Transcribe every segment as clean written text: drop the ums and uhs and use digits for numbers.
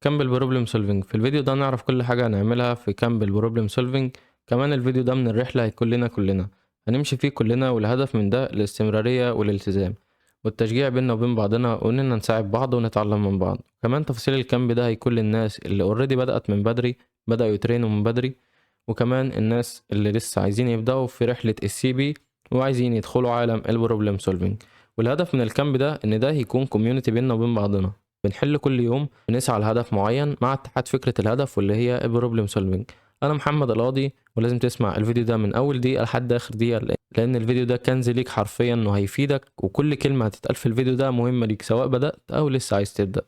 كامب البروبلم سولفينج. في الفيديو ده نعرف كل حاجة هنعملها في كامب البروبلم سولفينج. كمان الفيديو ده من الرحلة هيكون لنا كلنا، هنمشي فيه كلنا، والهدف من ده الاستمرارية والالتزام والتشجيع بيننا وبين بعضنا، واننا نساعد بعض ونتعلم من بعض. كمان تفاصيل الكامب ده هيكون للناس اللي اوريدي بدأت من بدري، بدأوا يترينوا من بدري، وكمان الناس اللي لسه عايزين يبدأوا في رحلة السي بي وعايزين يدخلوا عالم البروبلم سولفينج. والهدف من الكامب ده ان ده يكون كوميونتي بيننا وبين بعضنا، بنحل كل يوم، بنسعى لهدف معين مع اتحاد فكرة الهدف واللي هي البروبلم سولفينج. انا محمد القاضي، ولازم تسمع الفيديو ده من اول دقيقة لحد اخر دقيقة، لان الفيديو ده كنز ليك حرفيا، انه هيفيدك، وكل كلمة هتتقال في الفيديو ده مهمة ليك سواء بدأت او لسه عايز تبدأ.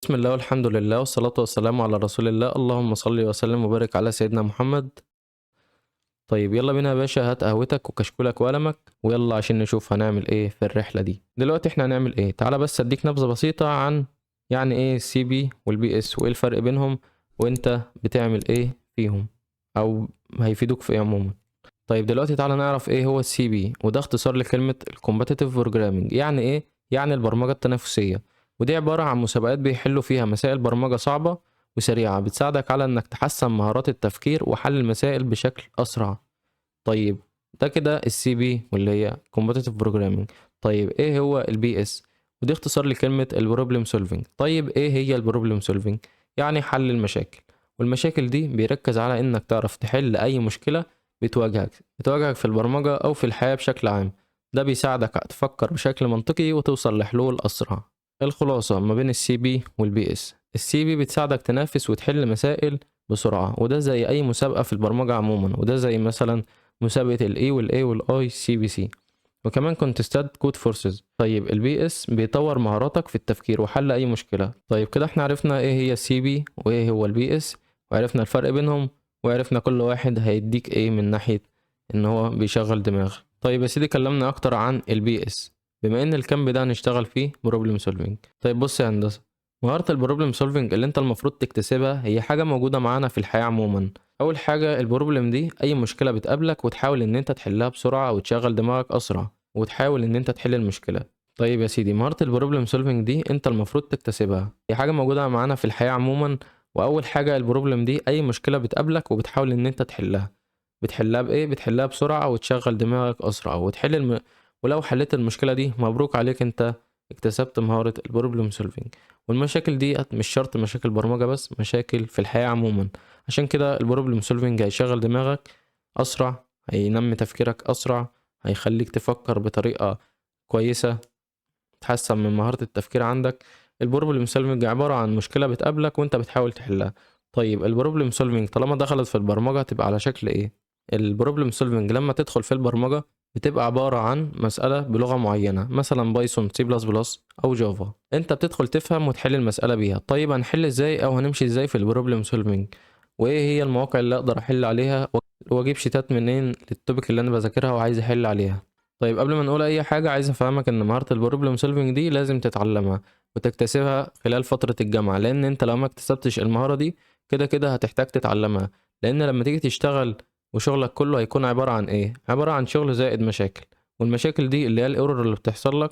بسم الله والحمد لله والصلاة والسلام على رسول الله، اللهم صل وسلم وبارك على سيدنا محمد. طيب يلا بينا يا باشا، هات قهوتك وكشكولك وقلمك ويلا عشان نشوف هنعمل ايه في الرحلة دي. دلوقتي احنا هنعمل ايه؟ تعالى بس اديك نبذة بسيطة عن يعني ايه السي بي والبي اس وايه الفرق بينهم، وانت بتعمل ايه فيهم، او هيفيدوك في ايه عموما. طيب دلوقتي تعالى نعرف ايه هو السي بي، وده اختصار لكلمة الكومبتيتيف بروجرامينج. يعني ايه؟ يعني البرمجة التنافسية، ودي عبارة عن مسابقات بيحلوا فيها مسائل برمجة صعبة وسريعة، بتساعدك على انك تحسن مهارات التفكير وحل المسائل بشكل اسرع. طيب ده كده السي بي واللي هي competitive programming. طيب ايه هو البي اس؟ ودي اختصار لكلمة البروبلم سولفينج. طيب ايه هي البروبلم سولفينج؟ يعني حل المشاكل، والمشاكل دي بيركز على انك تعرف تحل اي مشكلة بتواجهك في البرمجة او في الحياة بشكل عام. ده بيساعدك تفكر بشكل منطقي وتوصل لحلول اسرع. الخلاصة ما بين السي بي والبي اس: السي بي بتساعدك تنافس وتحل مسائل بسرعة، وده زي أي مسابقة في البرمجة عموما، وده زي مثلا مسابقة ال A وال A وال I CBC، وكمان كونتستات كود فورسز. طيب البي اس بيطور مهاراتك في التفكير وحل أي مشكلة. طيب كده احنا عرفنا ايه هي السي بي وايه هو البي اس، وعرفنا الفرق بينهم، وعرفنا كل واحد هيديك ايه من ناحية ان هو بيشغل دماغ. طيب يا سيدي كلمنا اكتر عن البي اس، بما ان الكامب ده هنشتغل فيه بروبلم سولفينج. طيب بص يا هندسة، مهارة البروبلم سولفينج اللي انت المفروض تكتسبها هي حاجة موجودة معانا في الحياة عموما. اول حاجة البروبلم دي اي مشكلة بتقابلك وتحاول ان انت تحلها بسرعة وتشغل دماغك اسرع وتحاول ان انت تحل المشكلة. طيب يا سيدي، مهارة البروبلم سولفينج دي انت المفروض تكتسبها، هي حاجة موجودة معانا في الحياة عموما. واول حاجة البروبلم دي اي مشكلة بتقابلك وبتحاول ان انت تحلها، بتحلها بايه؟ بتحلها بسرعة وتشغل دماغك اسرع وتحل ولو حليت المشكلة دي مبروك عليك، انت اكتسبت مهارة البروبلم سولفينج. والمشاكل دي مش شرط مشاكل برمجة بس، مشاكل في الحياة عموما. عشان كده البروبلم سولفينج هيشغل دماغك اسرع، هينمي تفكيرك اسرع، هيخليك تفكر بطريقة كويسة، تحسن من مهارة التفكير عندك. البروبلم سولفينج عبارة عن مشكلة بتقابلك وانت بتحاول تحلها. طيب البروبلم سولفينج طالما دخلت في البرمجة تبقى على شكل ايه؟ البروبلم سولفينج لما تدخل في البرمجة بتبقى عبارة عن مسألة بلغة معينة، مثلا بايثون، سي بلس بلس او جافا، انت بتدخل تفهم وتحل المسألة بيها. طيب هنحل ازاي او هنمشي ازاي في البروبلم سولفينج؟ وايه هي المواقع اللي اقدر احل عليها؟ واجيب شيتات منين للتوبيك اللي انا بذاكرها وعايز احل عليها؟ طيب قبل ما نقول اي حاجه عايز افهمك ان مهاره البروبلم سولفينج دي لازم تتعلمها وتكتسبها خلال فتره الجامعه، لان انت لو ما اكتسبتش المهاره دي كده كده هتحتاج تتعلمها. لان لما تيجي تشتغل وشغلك كله هيكون عباره عن ايه؟ عباره عن شغل زائد مشاكل، والمشاكل دي اللي هي الايرور اللي بتحصل لك،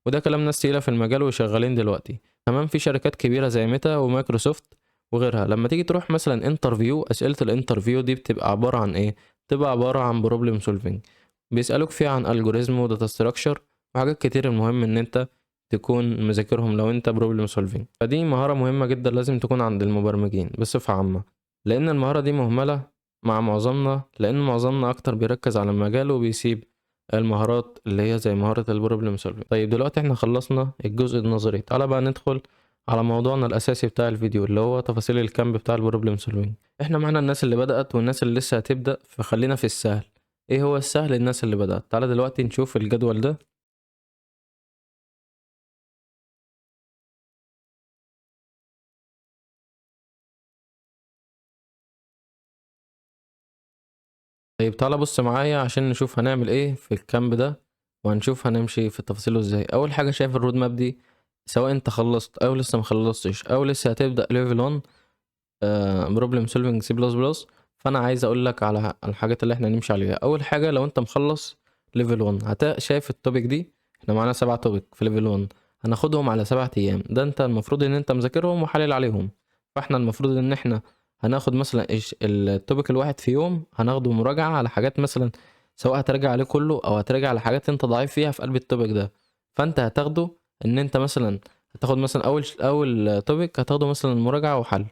وده كلام ناس تقيله في المجال وشغالين دلوقتي. كمان في شركات كبيره زي ميتا ومايكروسوفت وغيرها، لما تيجي تروح مثلا انترفيو، اسئله الانترفيو دي بتبقى عباره عن ايه؟ بتبقى عباره عن بروبلم سولفينج، بيسألوك فيها عن الجوريزم وداتا ستراكشر وحاجات كتير. المهم ان انت تكون مذاكرهم لو انت بروبلم سولفينج، فدي مهارة مهمة جدا لازم تكون عند المبرمجين بصفة عامة، لان المهارة دي مهملة مع معظمنا، لان معظمنا اكتر بيركز على المجال وبيسيب المهارات اللي هي زي مهارة البروبلم سولفينج. طيب دلوقتي احنا خلصنا الجزء النظري، تعالى بقى ندخل على موضوعنا الاساسي بتاع الفيديو اللي هو تفاصيل الكامب بتاع البروبلم سولفينج. احنا معانا الناس اللي بدأت والناس اللي لسه هتبدأ، فخلينا في السهل. ايه هو السهل للناس اللي بدأت؟ تعالى دلوقتي نشوف الجدول ده. طيب تعالى بص معايا عشان نشوف هنعمل ايه في الكامب ده، وهنشوف هنمشي في تفاصيله ازاي. اول حاجة شايف الرود ماب دي؟ سواء انت خلصت او لسه مخلصتش او لسه هتبدأ ليفل 1 بروبلم سولفينج سي بلس بلس، فانا عايز اقول لك على الحاجات اللي احنا هنمشي عليها. اول حاجة لو انت مخلص ليفل 1 شايف التوبيك دي احنا معانا 7 توبك في ليفل 1 هناخدهم على 7 ايام. ده انت المفروض ان انت مذاكرهم وحلل عليهم. فاحنا المفروض ان احنا هناخد مثلا التوبك الواحد في يوم هناخده مراجعة على حاجات مثلا، سواء هتراجع عليه كله او هتراجع على حاجات انت ضعيف فيها في قلب التوبك ده. فانت هتاخده ان انت مثلا هتاخد مثلا اول توبك هتاخده مثلا مراجعة وحل.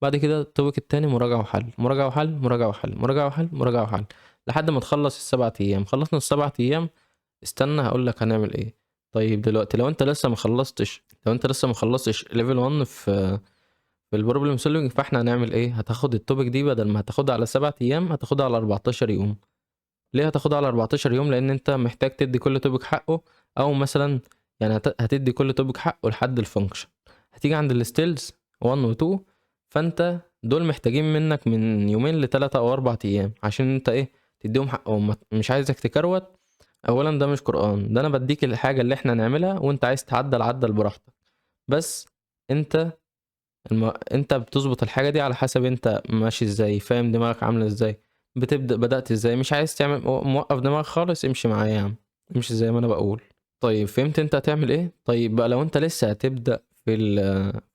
بعد كده التوبك التاني مراجعة وحل، مراجعة وحل، مراجعة وحل، مراجعة وحل، مراجعة وحل، لحد ما تخلص السبع ايام. خلصنا السبع ايام، استنى هقول لك هنعمل ايه. طيب دلوقتي لو انت لسه ما خلصتش ليفل 1 في البروبلم سولفنج، فاحنا هنعمل ايه؟ هتاخد التوبك دي بدل ما هتاخدها على 7 ايام هتاخدها على 14 يوم. ليه هتاخدها على 14 يوم؟ لان انت محتاج تدي كل توبك حقه، او مثلا يعني هتدي كل توبك حقه لحد الفانكشن. هتيجي عند الستيلز 1 و 2، فانت دول محتاجين منك من يومين ل3 او 4 ايام عشان انت ايه تديهم حقهم. مش عايزك تكروت. اولا ده مش قرآن، ده انا بديك الحاجة اللي احنا نعملها وانت عايز تعدل عدل براحتك. بس انت انت بتظبط الحاجة دي على حسب انت ماشي ازاي، فاهم دماغك عاملة ازاي، بدأت ازاي. مش عايز تعمل موقف دماغك خالص، امشي معايا يا عم، امشي زي ما انا بقول. طيب فهمت انت هتعمل ايه؟ طيب بقى لو انت لسه هتبدأ في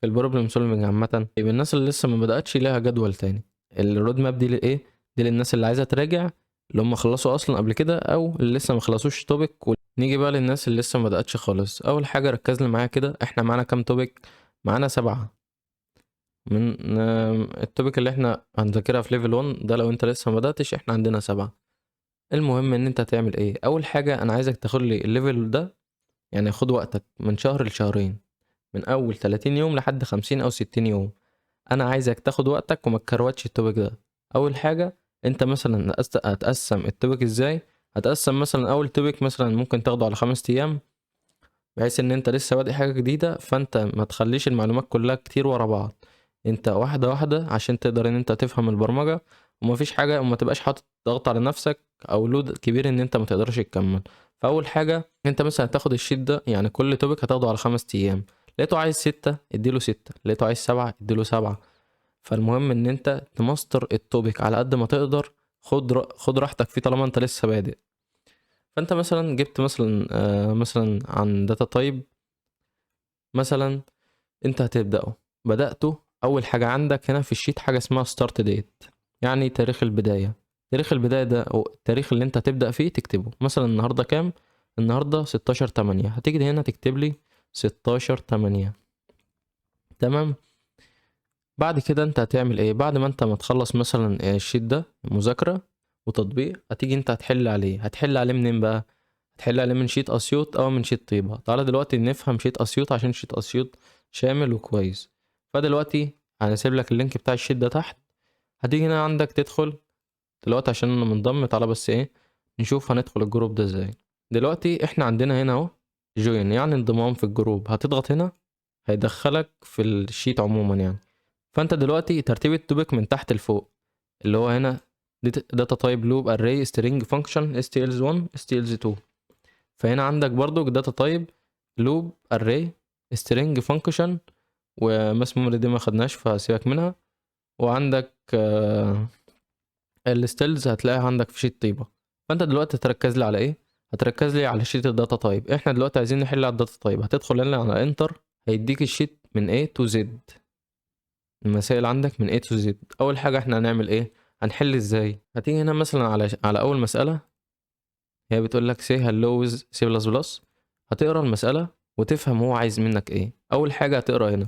البروبلم سولفنج عامة، طيب الناس اللي لسه ما بدأتش ليها جدول تاني. الرود ماب دي لايه؟ دي للناس اللي عايزة تراجع، اللي هم خلصوا اصلا قبل كده او اللي لسه ما خلصوش توبيك. نيجي بقى للناس اللي لسه ما بدأتش خالص. اول حاجة ركز لي معايا كده، احنا معانا كام توبيك؟ معانا 7. من التوبيك اللي احنا هنذاكرها في ليفل 1 ده، لو انت لسه ما بدأتش احنا عندنا 7. المهم ان انت تعمل ايه؟ اول حاجة انا عايزك تاخد لي الليفل ده، يعني خد وقتك من شهر لشهرين، من اول 30 يوم لحد 50 او 60 يوم. انا عايزك تاخد وقتك وما تكروتش التوبيك ده. اول حاجة انت مثلا هتقسم التوبيك ازاي؟ هتقسم مثلا اول توبيك مثلا ممكن تاخده على 5 ايام، بحيث ان انت لسه بادئ حاجة جديدة، فانت ما تخليش المعلومات كلها كتير ورا بعض. انت واحدة واحدة عشان تقدر ان انت تفهم البرمجة، ومفيش حاجة وما تبقاش حاطط ضغط على نفسك او لود كبير ان انت ما تقدرش تكمل. فاول حاجة انت مثلا هتاخد الشيت ده، يعني كل توبيك هتاخده على 5 ايام. لقيته عايز 6 اديله 6، لقيته عايز 7 اديله 7. فالمهم ان انت تماستر التوبيك على قد ما تقدر. خد راحتك فيه طالما انت لسه بادئ. فانت مثلا جبت مثلا مثلا عن داتا تايب مثلا، انت هتبدأه، بدأته. اول حاجة عندك هنا في الشيت حاجة اسمها ستارت ديت، يعني تاريخ البداية. تاريخ البداية ده أو التاريخ اللي انت هتبدأ فيه تكتبه. مثلا النهاردة كام؟ النهاردة 16/8، هتيجي هنا تكتب لي 16/8. تمام. بعد كده انت هتعمل ايه؟ بعد ما انت ما تخلص مثلا الشيت ده مذاكرة وتطبيق، هتيجي انت هتحل عليه منين بقى؟ هتحل عليه من شيت اسيوط او من شيت طيبة. تعالى دلوقتي نفهم شيت اسيوط عشان شيت اسيوط شامل وكويس. فدلوقتي هنسيب لك اللينك بتاع الشيت ده تحت. هتيجي هنا عندك تدخل دلوقتي عشان انا منضم. تعالى بس ايه نشوف هندخل الجروب ده ازاي. دلوقتي احنا عندنا هنا اهو جوين، يعني انضمام في الجروب. هتضغط هنا هيدخلك في الشيت عموما يعني. فانت دلوقتي ترتيب التوبيك من تحت لفوق، اللي هو هنا داتا تايب لوب اري سترينج فانكشن stls1 stls2. فهنا عندك برضو داتا تايب لوب اري سترينج فانكشن، وماس ميموري دي ما خدناش فسيبك منها. وعندك الستيلز هتلاقيها عندك في شيت طيبة. فانت دلوقتي تركز لي على ايه؟ هتركز لي على شيت الداتا تايب. احنا دلوقتي عايزين نحل على الداتا تايب. هتدخل هنا على انتر، هيديك الشيت من A to Z. المسائل عندك من A to Z. اول حاجة احنا هنعمل ايه؟ هنحل ازاي؟ هتيجي هنا مثلا على اول مسألة، هي بتقول لك say hello with C++. هتقرا المسألة وتفهم هو عايز منك ايه. اول حاجة هتقرا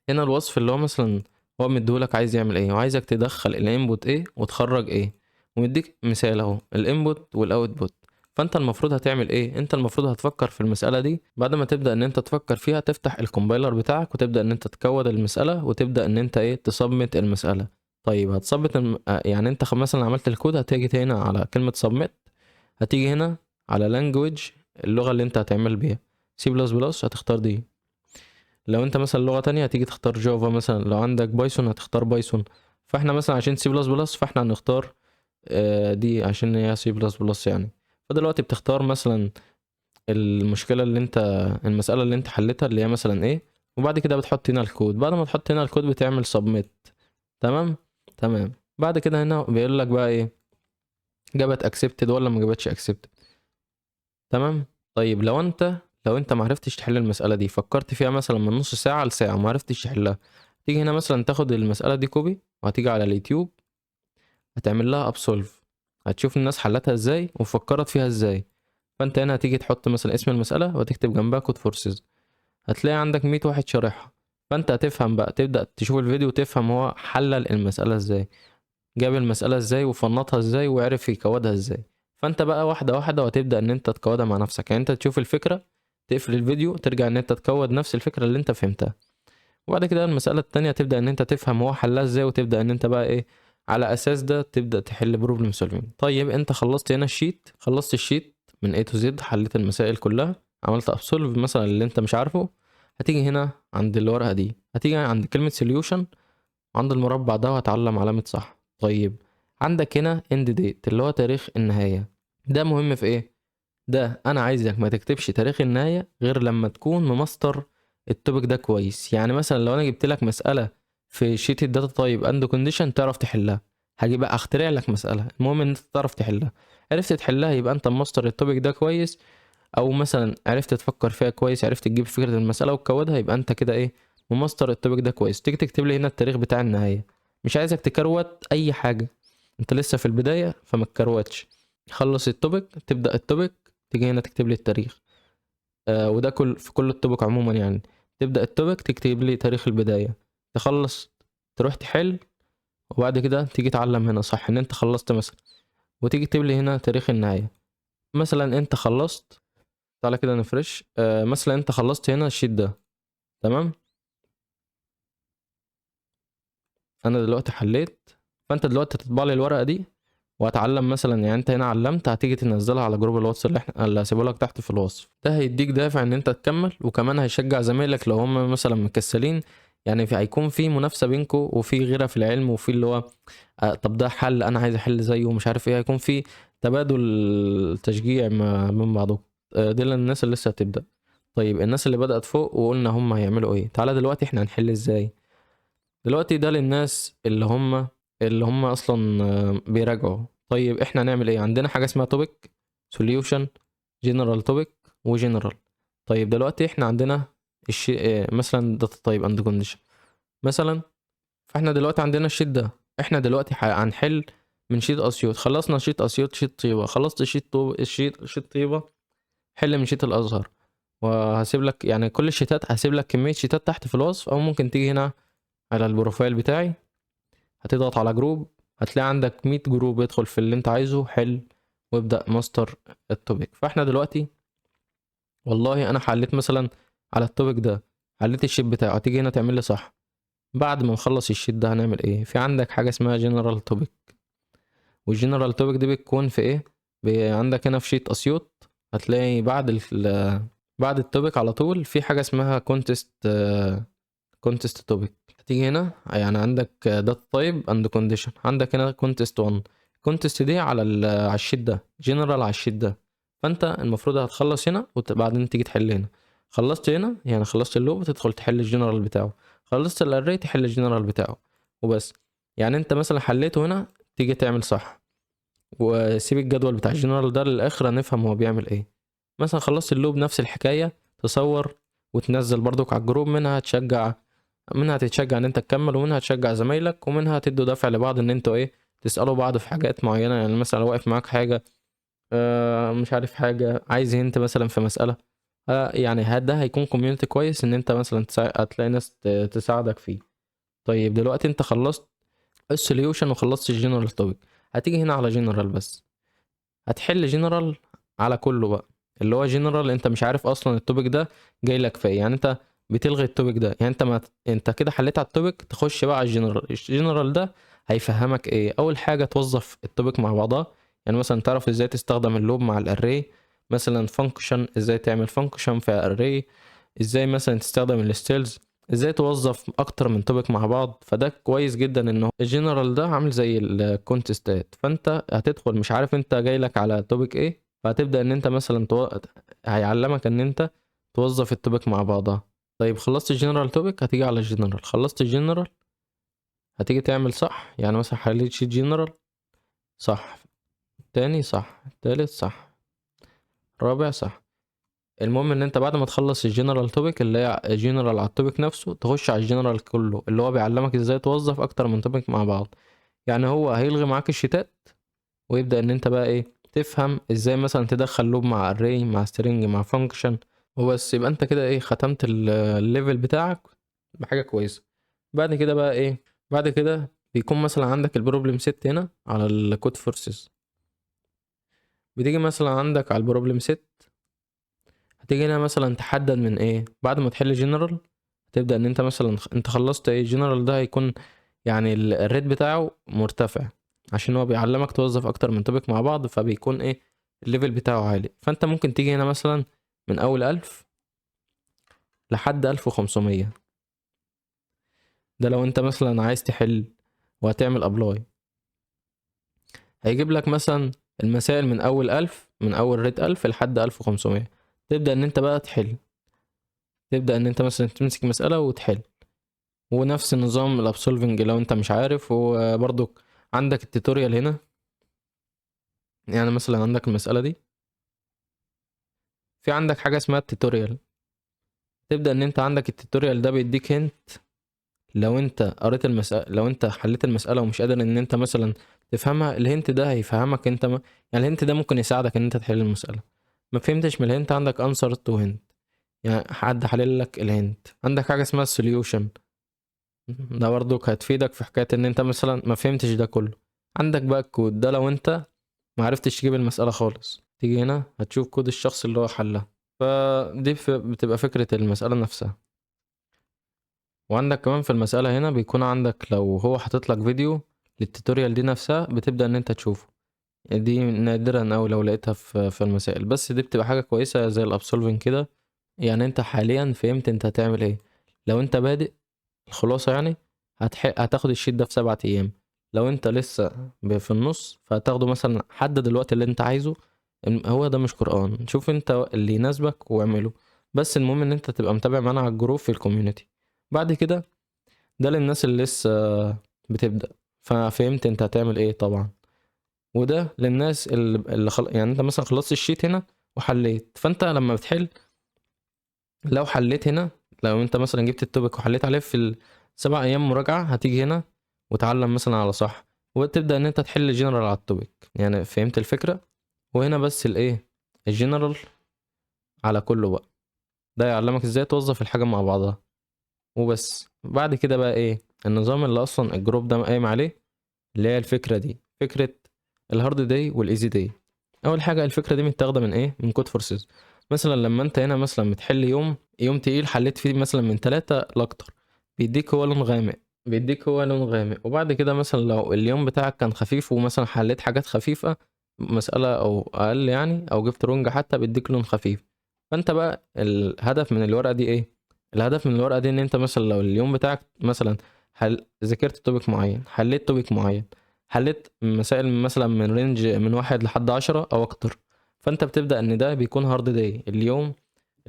هنا الوصف اللي هو مثلا هو مديهولك عايز يعمل ايه، وعايزك تدخل الانبوت ايه وتخرج ايه. ومديك مثال اهو الانبوت والاوتبوت. فانت المفروض هتعمل ايه؟ انت المفروض هتفكر في المسألة دي. بعد ما تبدأ ان انت تفكر فيها، تفتح الكومبايلر بتاعك وتبدأ ان انت تكود المسألة، وتبدأ ان انت ايه تصمت المسألة. طيب هتصمت يعني انت مثلا عملت الكود، هتيجي هنا على كلمة submit. هتيجي هنا على language، اللغة اللي انت هتعمل بيها C++، هتختار دي. لو انت مثلا لغة تانية هتيجي تختار جافا. مثلا لو عندك بايثون هتختار بايثون. فاحنا مثلا عشان C++، فاحنا هنختار دي عشان هي C++ يعني. فدلوقتي بتختار مثلا المشكلة اللي انت المسألة اللي انت حلتها اللي هي مثلا ايه، وبعد كده بتحط هنا الكود. بعد ما تحط هنا الكود بتعمل submit. تمام. تمام. بعد كده هنا بيقول لك بقى ايه، جابت accepted ولا ما جابتش accepted. تمام. طيب لو انت معرفتش تحل المسألة دي، فكرت فيها مثلا من نص ساعة لساعة ومعرفتش تحلها، تيجي هنا مثلا تاخد المسألة دي كوبي، وهتيجي على اليوتيوب هتعمل لها ابسولف، هتشوف الناس حلتها ازاي وفكرت فيها ازاي. فانت هنا هتيجي تحط مثلا اسم المسألة وتكتب جنبها كود فورسز، هتلاقي عندك 100 واحد شارحها. فانت هتفهم بقى، تبدأ تشوف الفيديو وتفهم هو حلل المسألة ازاي، جاب المسألة ازاي وفنطها ازاي وعرف يكودها ازاي. فانت بقى واحدة واحدة وهتبدأ ان انت تكودها مع نفسك، يعني انت تشوف الفكرة، تقفل الفيديو، ترجع ان انت تكود نفس الفكرة اللي انت فهمتها. وبعد كده المسألة التانية تبدأ ان انت تفهم هو حلها ازاي، وتبدأ ان انت بقى ايه، على اساس ده تبدأ تحل بروبلم سولفينج. طيب انت خلصت هنا الشيت، خلصت الشيت من A to Z، حليت المسائل كلها، عملت ابسولف مثلا اللي انت مش عارفه. هتيجي هنا عند الورقة دي، هتيجي عند كلمة solution، عند المربع ده، وهتعلم علامة صح. طيب عندك هنا end date اللي هو تاريخ النهاية، ده مهم في ايه؟ ده انا عايزك ما تكتبش تاريخ النهاية غير لما تكون ممستر التوبيك ده كويس. يعني مثلا لو انا جبت لك مسألة في شيت الداتا تايب اند كونديشن تعرف تحلها، هاجي بقى اخترع لك مسألة، المهم ان انت تعرف تحلها. عرفت تحلها يبقى انت ممستر التوبيك ده كويس، او مثلا عرفت تفكر فيها كويس، عرفت تجيب فكرة المسألة وتكودها، يبقى انت كده ايه، ممستر التوبيك ده كويس. تيجي تكتب لي هنا التاريخ بتاع النهاية، مش عايزك تكروت اي حاجة، انت لسه في البداية فما تكروتش. خلص التوبيك، تبدأ التوبيك، تيجي هنا تكتب لي التاريخ. وده في كل التوبيك عموما يعني. تبدأ التوبيك تكتب لي تاريخ البداية، تخلص تروح تحل، وبعد كده تيجي تعلم هنا صح ان انت خلصت مثلا، وتيجي تكتب لي هنا تاريخ النهاية. مثلا انت خلصت، تعالى كده نفرش، مثلا انت خلصت هنا الشيت ده، تمام. انا دلوقتي حليت، فانت دلوقتي هتطبع لي الورقة دي، وهتعلم مثلا، يعني انت هنا علمت، هتيجي تنزلها على جروب الواتس اللي هسيبه لك تحت في الوصف. ده هيديك دافع ان انت تكمل، وكمان هيشجع زمايلك لو هم مثلا مكسلين. يعني هيكون في منافسة بينكو، وفي غيرة في العلم، وفي اللي هو طب ده حل انا عايز احل زيه ومش عارف ايه، هيكون في تبادل تشجيع من بعضهم. دي للناس اللي لسه هتبدأ. طيب الناس اللي بدأت فوق وقلنا هم هيعملوا ايه، تعالى دلوقتي احنا هنحل ازاي. دلوقتي ده للناس اللي هم اصلا بيراجعوا. طيب احنا هنعمل ايه، عندنا حاجه اسمها توبيك، سوليوشن، جنرال توبيك، وجنرال. طيب دلوقتي احنا عندنا مثلا داتا تايب اند كونديشن مثلا. فاحنا دلوقتي عندنا الشيت ده، احنا دلوقتي هنحل من شيت اسيوط. خلصنا شيت اسيوط، شيت طيبه، خلصت شيت طيبه، حل من شيت الازهر. وهسيب لك يعني كل الشيتات، هسيب لك كميه شيتات تحت في الوصف، او ممكن تيجي هنا على البروفايل بتاعي، هتضغط على جروب، هتلاقي عندك 100 جروب، ادخل في اللي انت عايزه حل، وابدأ ماستر التوبيك. فاحنا دلوقتي والله انا حليت مثلا على التوبيك ده، حليت الشيت بتاعه، هتيجي هنا تعمل لي صح. بعد ما نخلص الشيت ده هنعمل ايه، في عندك حاجة اسمها جنرال توبيك، والجنرال توبيك دي بتكون في ايه، عندك هنا في شيت اسيوط هتلاقي بعد التوبيك على طول في حاجة اسمها كونتست توبيك. هتيجي هنا يعني عندك داتا تايب اند كونديشن، عندك هنا كونتست 1. كونتست دي على الشيت ده، جنرال على الشيت ده. فانت المفروض هتخلص هنا وبعدين تيجي تحل هنا. خلصت هنا يعني خلصت اللوب، تدخل تحل الجنرال بتاعه. خلصت الاري تحل الجنرال بتاعه وبس. يعني انت مثلا حليته هنا، تيجي تعمل صح، وسيب الجدول بتاع الجنرال ده للاخر نفهم هو بيعمل ايه. مثلا خلصت اللوب نفس الحكاية، تصور وتنزل برضك على الجروب، منها تتشجع ان انت تكمل، ومنها تشجع زمايلك، ومنها تدوا دفع لبعض ان انتوا ايه، تسألوا بعض في حاجات معينة. يعني مثلا لو واقف معاك حاجة، مش عارف حاجة، عايز انت مثلا في مسألة، يعني ده هيكون كوميونتي كويس ان انت مثلا هتلاقي ناس تساعدك فيه. طيب دلوقتي انت خلصت السوليوشن وخلصت الجنرال توبيك، هتيجي هنا على جنرال بس، هتحل جنرال على كله بقى. اللي هو جنرال انت مش عارف اصلا التوبيك ده جاي لك في ايه، يعني انت بتلغي التوبيك ده. يعني انت ما انت كده حليت على التوبيك، تخش بقى على الجنرال ده هيفهمك ايه. اول حاجه توظف التوبيك مع بعضها، يعني مثلا تعرف ازاي تستخدم اللوب مع الاري، مثلا فانكشن، ازاي تعمل فانكشن في اري، ازاي مثلا تستخدم الستيلز، ازاي توظف اكتر من توبيك مع بعض. فده كويس جدا ان الجنرال ده عامل زي الكونتستات. فانت هتدخل مش عارف انت جاي لك على توبيك ايه، فهتبدا ان انت مثلا هيعلمك ان انت توظف التوبيك مع بعضها. طيب خلصت الجنرال توبيك، هتيجي على الجنرال. خلصت الجنرال هتيجي تعمل صح، يعني مثلا حليت شيت جنرال صح، تاني صح، تالت صح، رابع صح. المهم ان انت بعد ما تخلص الجنرال توبيك اللي هي جنرال على التوبيك نفسه، تخش على الجنرال كله اللي هو بيعلمك ازاي توظف اكتر من توبيك مع بعض. يعني هو هيلغي معاك الشتات، ويبدأ ان انت بقى ايه تفهم ازاي مثلا تدخل لوب مع array مع string مع function وبس. يبقى انت كده ايه ختمت الليفل بتاعك بحاجة كويسة. بعد كده بقى ايه، بعد كده بيكون مثلا عندك البروبلم سيت هنا على الكود فورسز. بتيجي مثلا عندك على البروبلم سيت، هتيجي هنا مثلا تحدد من ايه بعد ما تحل جنرال. تبدأ ان انت مثلا انت خلصت ايه جنرال، ده هيكون يعني الريت بتاعه مرتفع عشان هو بيعلمك توظف اكتر من توبيك مع بعض، فبيكون ايه الليفل بتاعه عالي. فانت ممكن تيجي هنا مثلا من اول 1000 لحد 1500. ده لو انت مثلا عايز تحل وهتعمل ابلاي، هيجيب لك مثلا المسائل من اول 1000، من اول ريت 1000 لحد 1500. تبدأ ان انت بقى تحل، تبدأ ان انت مثلا تمسك مسألة وتحل. ونفس النظام الابسولفنج لو انت مش عارف. وبرضو عندك التوتوريال هنا، يعني مثلا عندك المسألة دي، في عندك حاجة اسمها التوتوريال. تبدأ ان انت عندك التوتوريال ده بيديك هنت. لو انت قريت المسألة، لو انت حليت المسألة ومش قادر ان انت مثلا تفهمها، الهنت ده هيفهمك انت يعني الهنت ده ممكن يساعدك ان انت تحل المسألة. ما فهمتش من الهنت، عندك answer to hint، يعني حد حلل لك الهنت. عندك حاجة اسمها السوليوشن، ده برضك هتفيدك في حكاية ان انت مثلا ما فهمتش ده كله. عندك بقى الكود ده لو انت ما عرفتش تجيب المسألة خالص، تيجي هنا هتشوف كود الشخص اللي هو حلها. فدي بتبقى فكرة المسألة نفسها. وعندك كمان في المسألة هنا بيكون عندك لو هو حاطط لك فيديو للتوتوريال دي نفسها، بتبدأ ان انت تشوفه. دي نادرا اوي لو لقيتها في المسائل، بس دي بتبقى حاجة كويسة زي الابسولفين كده. يعني انت حاليا فهمت انت هتعمل ايه. لو انت بادئ، الخلاصة يعني هتاخد الشيت ده في 7 ايام. لو انت لسه في النص، فهتاخده مثلا، حدد الوقت اللي انت عايزه. هو ده مش قرآن، شوف انت اللي يناسبك واعمله. بس المهم ان انت تبقى متابع معانا على الجروب في الكوميونتي. بعد كده ده للناس اللي لسه بتبدأ، ففهمت انت هتعمل ايه طبعا. وده للناس يعني انت مثلا خلصت الشيت هنا وحليت، فانت لما بتحل، لو حليت هنا، لو انت مثلا جبت التوبيك وحليت عليه في ال7 ايام مراجعة، هتيجي هنا وتعلم مثلا على صح، وتبدأ ان انت تحل جنرال على التوبيك. يعني فهمت الفكرة. وهنا بس الايه الجنرال على كله بقى، ده يعلمك ازاي توظف الحاجة مع بعضها وبس. بعد كده بقى ايه النظام اللي اصلا الجروب ده قايم عليه، اللي هي الفكرة دي، فكرة الهارد داي والايزي داي. اول حاجة الفكرة دي متاخدة من ايه، من كود فورسز. مثلا لما انت هنا مثلا بتحل يوم تقيل، حليت فيه مثلا من 3 لاكتر، بيديك هو لون غامق، بيديك هو لون غامق. وبعد كده مثلا لو اليوم بتاعك كان خفيف ومثلا حليت حاجات خفيفة، مسألة او اقل يعني، او جبت رونج حتى، بيديك لون خفيف. فانت بقى الهدف من الورقة دي ايه، الهدف من الورقة دي ان انت مثلا لو اليوم بتاعك مثلا ذاكرت توبيك معين، حليت توبيك معين، حليت مسائل مثلا من رينج من 1 لحد 10 او اكتر، فانت بتبدأ ان ده بيكون هارد داي. اليوم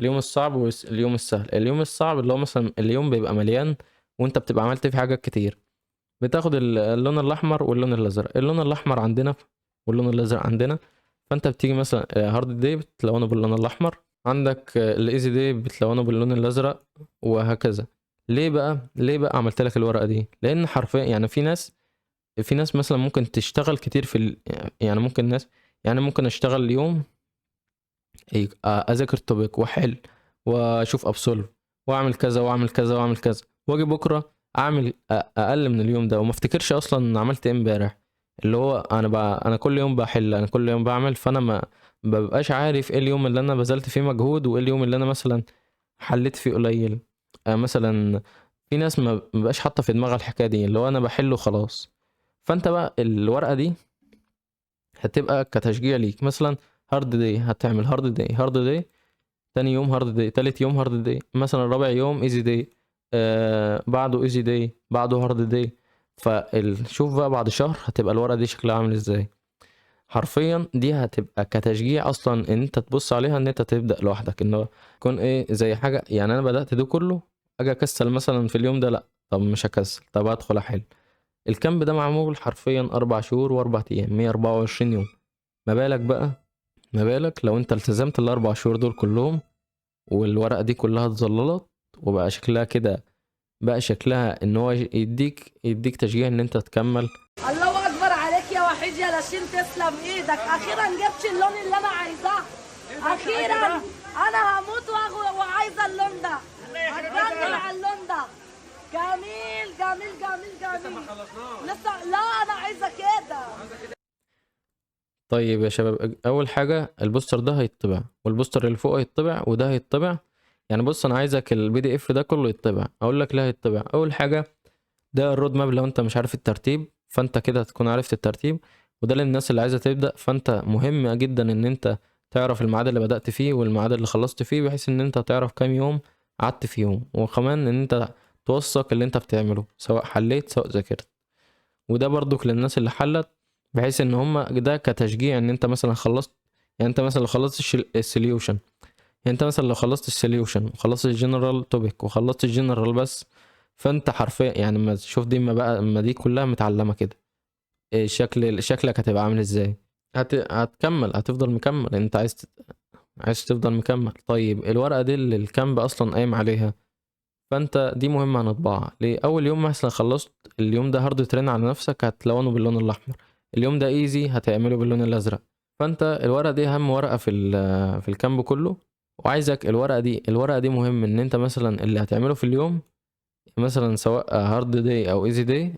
الصعب واليوم السهل. اليوم الصعب اللي هو مثلا اليوم بيبقى مليان وانت بتبقى عملت فيه حاجات كتير، بتاخد اللون الاحمر واللون الازرق. اللون الاحمر عندنا واللون الازرق عندنا. فانت بتيجي مثلا هارد داي بتلونه باللون الاحمر، عندك الايزي داي بتلونه باللون الازرق، وهكذا. ليه بقى عملت لك الورقه دي؟ لان حرفيا يعني في ناس مثلا ممكن تشتغل كتير يعني ممكن ناس، يعني ممكن اشتغل اليوم اذاكر توبيك واحل واشوف ابسولف واعمل كذا واعمل كذا واعمل كذا، واجي بكره اعمل اقل من اليوم ده وما افتكرش اصلا عملت ايه امبارح. اللي هو انا كل يوم بحل، انا كل يوم بعمل، فانا ما ببقاش عارف ايه اليوم اللي انا بذلت فيه مجهود وايه اليوم اللي انا مثلا حليت فيه قليل. مثلا في ناس ما بقاش حاطه في دماغها الحكايه دي، اللي هو انا بحله خلاص. فانت بقى الورقه دي هتبقى كتشجيع ليك. مثلا هارد داي، هتعمل هارد داي، هارد داي، تاني يوم هارد داي، تالت يوم هارد داي، مثلا رابع يوم ايزي داي، بعده ايزي داي، بعده هارد داي. شوف بقى بعد شهر هتبقى الورقة دي شكلها عامل ازاي. حرفيا دي هتبقى كتشجيع اصلا ان انت تبص عليها، ان انت تبدأ لوحدك، ان هو يكون ايه زي حاجة. يعني انا بدأت ده كله، اجي اكسل مثلا في اليوم ده، لا طب مش هكسل، طب هدخل احل. الكامب ده معمول حرفيا 4 شهور و4 ايام، 124 يوم. ما بالك بقى، ما بالك لو انت التزمت ال4 شهور دول كلهم والورقة دي كلها اتظللت وبقى شكلها كده، بقى شكلها ان هو يديك تشجيع ان انت تكمل. الله اكبر عليك يا وحيد يا لاشين، تسلم ايدك، اخيرا جبت اللون اللي انا عايزاه، اخيرا. انا هموت وعايزه اللون ده، هتجنن على اللون ده. جميل جميل جميل جميل. لسه ما خلصناش لسه، لا انا عايزه كده. طيب يا شباب، اول حاجه البوستر ده هيطبع، والبوستر اللي فوق هيطبع، وده هيطبع. يعني بص، انا عايزك البي دي اف ده كله يطبع. اقول لك ليه هيطبع. اول حاجه ده الرود ماب، لو انت مش عارف الترتيب فانت كده هتكون عرفت الترتيب. وده للناس اللي عايزه تبدا، فانت مهم جدا ان انت تعرف الميعاد اللي بدات فيه والميعاد اللي خلصت فيه، بحيث ان انت تعرف كام يوم قعدت فيهم، وكمان ان انت توثق اللي انت بتعمله سواء حليت سواء ذاكرت. وده برضك للناس اللي حلت، بحيث ان هم ده كتشجيع ان انت مثلا خلصت. يعني انت مثلا لو خلصت السوليوشن، يعني انت مثلا لو خلصت السوليوشن وخلصت الجنرال توبيك وخلصت الجنرال بس، فانت حرفيا يعني ما تشوف دي، ما بقى ما دي كلها متعلمه كده. إيه شكلك هتبقى عامل ازاي؟ هتكمل، هتفضل مكمل. انت عايز تفضل مكمل. طيب الورقه دي اللي الكامب اصلا قايم عليها، فانت دي مهمه هنطبعها ليه. اول يوم مثلا خلصت اليوم ده هارد ترين على نفسك، هتلونه باللون الاحمر. اليوم ده ايزي هتعمله باللون الازرق. فانت الورقه دي اهم ورقه في الكامب كله. وعايزك الورقه دي مهم ان انت مثلا اللي هتعمله في اليوم، مثلا سواء هارد داي او ايزي داي،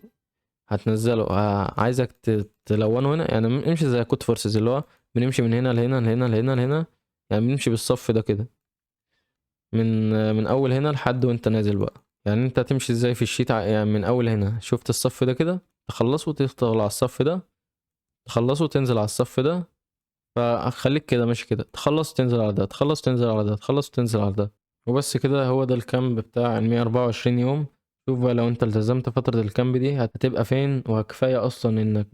هتنزله. عايزك تلونه هنا. يعني امشي زي كود فورسز، اللي هو بنمشي من هنا لهنا لهنا لهنا لهنا. يعني بنمشي بالصف ده كده، من اول هنا لحد وانت نازل بقى. يعني انت تمشي ازاي في الشيت، يعني من اول هنا شفت الصف ده كده، تخلصه وتدخل على الصف ده، تخلصه وتنزل على الصف ده. فخليك كده ماشي كده، تخلص تنزل على ده، تخلص تنزل على ده، تخلص تنزل على ده. وبس كده، هو ده الكامب بتاع ال 124 يوم. شوف بقى لو انت التزمت فترة الكامب دي هتبقى فين. وكفاية اصلا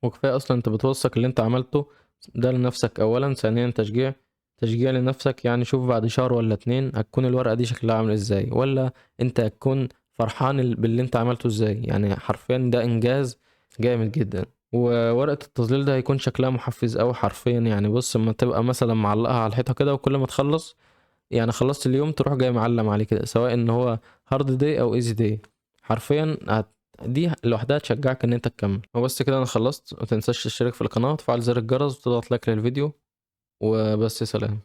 وكفاية اصلا انت بتوثق اللي انت عملته ده لنفسك اولا. ثانيا تشجيع لنفسك. يعني شوف بعد شهر ولا 2 هتكون الورقة دي شكلها عامل ازاي، ولا انت هتكون فرحان باللي انت عملته ازاي. يعني حرفيا ده انجاز جامد جدا. وورقة التظليل ده هيكون شكلها محفز أوي حرفيا. يعني بص، اما تبقى مثلا معلقها على الحيطة كده، وكل ما تخلص يعني خلصت اليوم تروح جاي معلم عليه كده، سواء ان هو هارد داي او ايزي داي. حرفيا دي لوحدها تشجعك ان انت تكمل. وبس كده انا خلصت. متنساش تشترك في القناة وتفعل زر الجرس وتضغط لايك للفيديو. وبس، سلام.